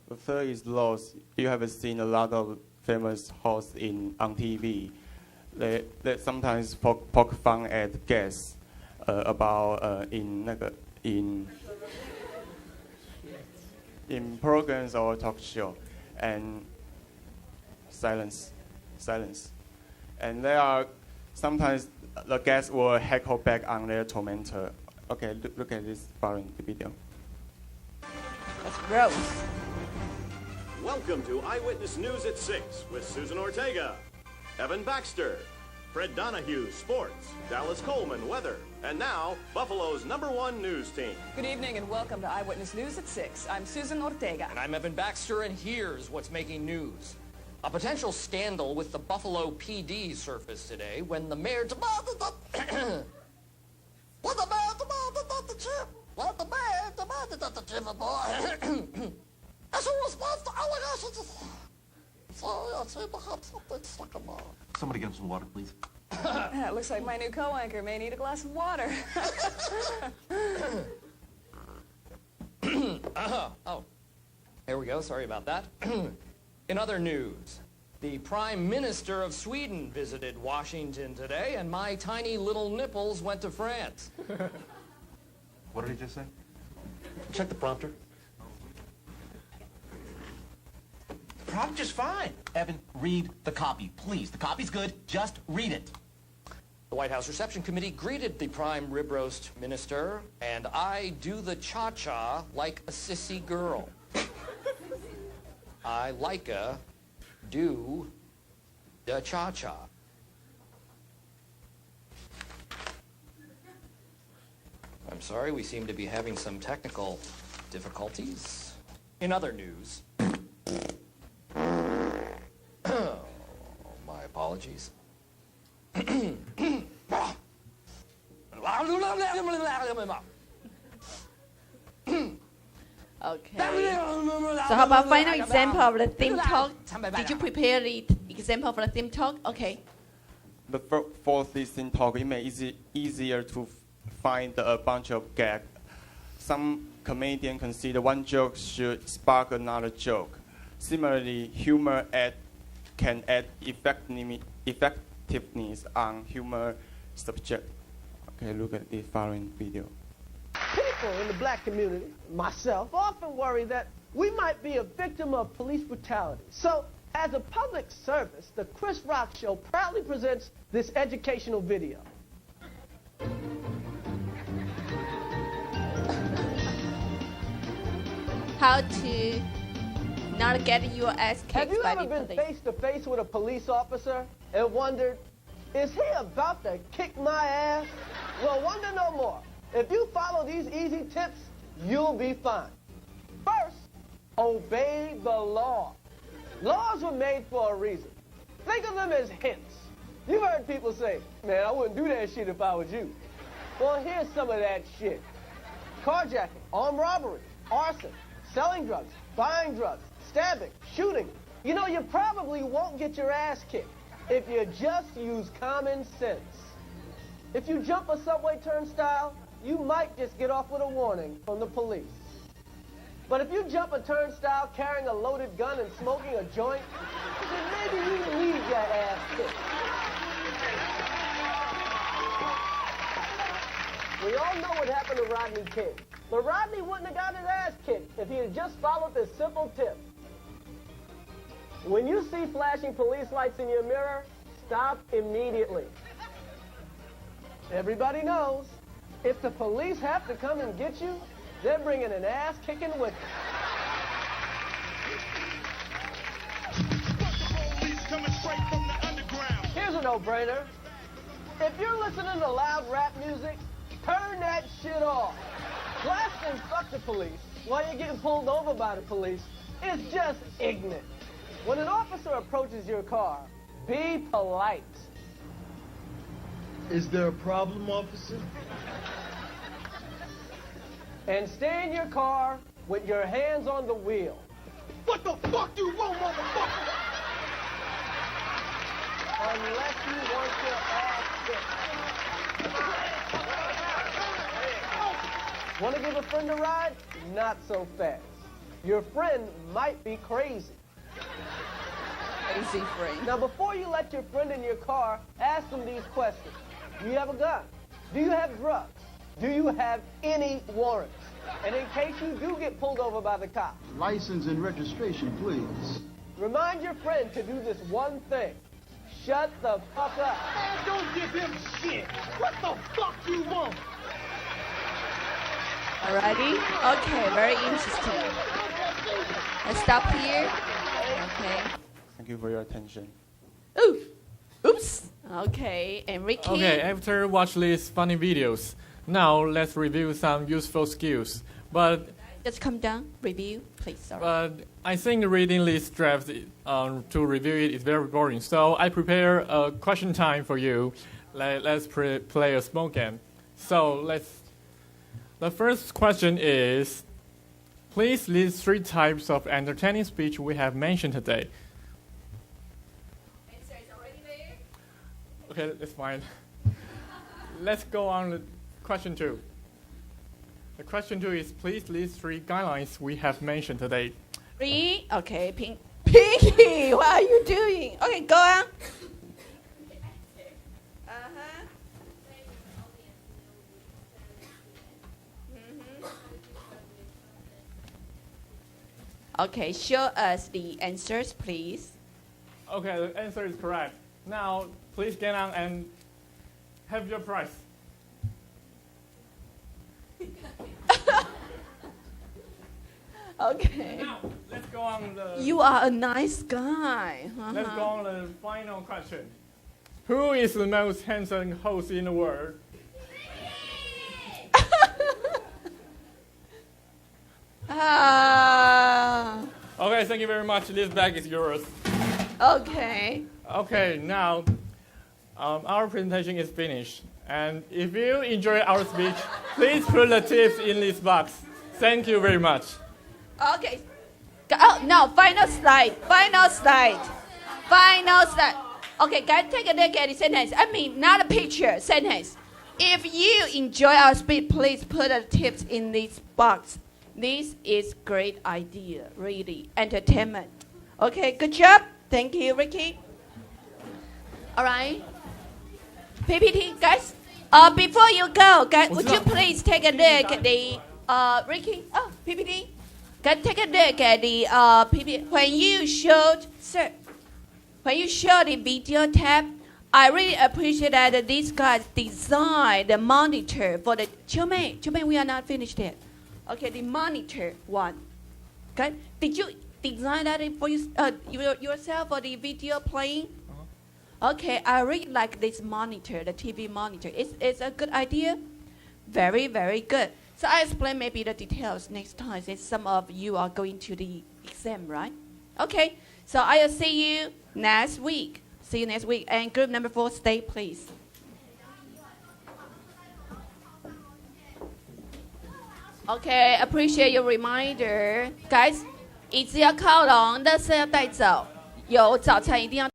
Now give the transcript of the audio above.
The third is loss. You have seen a lot of famous hosts on TV. They sometimes poke fun at guests about in programs or talk show, and silence. And there are sometimes the guests will heckle back on their tormentor. Okay, look at this following video. That's gross. Welcome to Eyewitness News at 6 with Susan Ortega, Evan Baxter, Fred Donahue, Sports, Dallas Coleman, Weather, and now, Buffalo's #1 news team. Good evening and welcome to Eyewitness News at 6. I'm Susan Ortega. And I'm Evan Baxter, and here's what's making news. A potential scandal with the Buffalo PD surfaced today when the mayor demanded the as a response to allegations. Sorry, I seem to have something stuck in my... Somebody get him some water, please. It looks like my new co-anchor may need a glass of water. Oh, there we go. Sorry about that. In other news, the Prime Minister of Sweden visited Washington today, and my tiny little nipples went to France. What did he just say? Check the prompter. The prompter's fine. Evan, read the copy, please. The copy's good. Just read it. The White House Reception Committee greeted the Prime Rib Roast Minister, and I do the cha-cha like a sissy girl. I like-a do the cha-cha. I'm sorry, we seem to be having some technical difficulties. In other news... my apologies. Okay. So how about final example of the theme talk? Did you prepare the example for the theme talk? Okay. But for this theme talk, it may easier to find a bunch of gags. Some comedians consider one joke should spark another joke. Similarly, humor can add effectiveness on humor subject. Okay, look at the following video. People in the black community, myself, often worry that we might be a victim of police brutality. So, as a public service, the Chris Rock Show proudly presents this educational video. How to not get your ass Have kicked you by ever the been police? face to face with a police officer and wondered, is he about to kick my ass? Well, wonder no more. If you follow these easy tips, you'll be fine. First, obey the law. Laws were made for a reason. Think of them as hints. You've heard people say, man, I wouldn't do that shit if I was you. Well, here's some of that shit. Carjacking, armed robbery, arson, selling drugs, buying drugs, stabbing, shooting. You know, you probably won't get your ass kicked if you just use common sense. If you jump a subway turnstile, you might just get off with a warning from the police. But if you jump a turnstile carrying a loaded gun and smoking a joint, then maybe you need your ass kicked. We all know what happened to Rodney King. But Rodney wouldn't have got his ass kicked if he had just followed this simple tip. When you see flashing police lights in your mirror, stop immediately. Everybody knows, if the police have to come and get you, they're bringing an ass kicking with them. Here's a no-brainer. If you're listening to loud rap music, turn that shit off. Blasting "fuck the police" while you're getting pulled over by the police is just ignorant. When an officer approaches your car, be polite. Is there a problem, officer? And stay in your car with your hands on the wheel. What the fuck you want, motherfucker? Unless you want your ass kicked. Want to give a friend a ride? Not so fast. Your friend might be crazy. Crazy friend. Now, before you let your friend in your car, ask them these questions. Do you have a gun? Do you have drugs? Do you have any warrants? And in case you do get pulled over by the cops, License and registration, please. remind your friend to do this one thing. Shut the fuck up. Man, don't give him shit. What the fuck you want? Alrighty? Okay, very interesting. Let's stop here. Okay. Thank you for your attention. Ooh. Oops. Okay, and Ricky. Okay, after watch these funny videos, now let's review some useful skills. But Just come down, review, please. Sorry. I think reading this draft to review it is very boring. So I prepare a question time for you. Let's play a small game. So the first question is, please list 3 types of entertaining speech we have mentioned today. Answer is already there. Okay, that's fine. Let's go on to question 2. The question 2 is, please list 3 guidelines we have mentioned today. 3. Okay, Pinky, what are you doing? Okay, go on. Okay, show us the answers, please. Okay, the answer is correct. Now, please get on and have your prize. Okay. Now, let's go on the... You are a nice guy. Let's go on the final question. Who is the most handsome host in the world? Okay, thank you very much. This bag is yours. Okay. Okay, now our presentation is finished. And if you enjoy our speech, please put the tips in this box. Thank you very much. Okay. Oh, no, final slide. Final slide. Final slide. Okay, guys, take a look at the sentence. I mean, not a picture, sentence. If you enjoy our speech, please put the tips in this box. This is great idea, really. Entertainment. Okay, good job. Thank you, Ricky. All right. PPT, guys. Before you go, guys, would you please take a look at the Ricky? Oh, PPT. Guys, take a look at the PPT. When you showed the video tab, I really appreciate that these guys designed the monitor for the Chumei, we are not finished yet. Okay, the monitor one. Okay, did you design that for yourself for the video playing? Okay, I really like this monitor, the TV monitor. It's a good idea. Very, very good. So I explain maybe the details next time since some of you are going to the exam, right? Okay, so I'll see you next week. See you next week. And group number 4, stay please. Okay, appreciate your reminder. Guys,椅子要靠拢，垃圾要带走，有早餐一定要。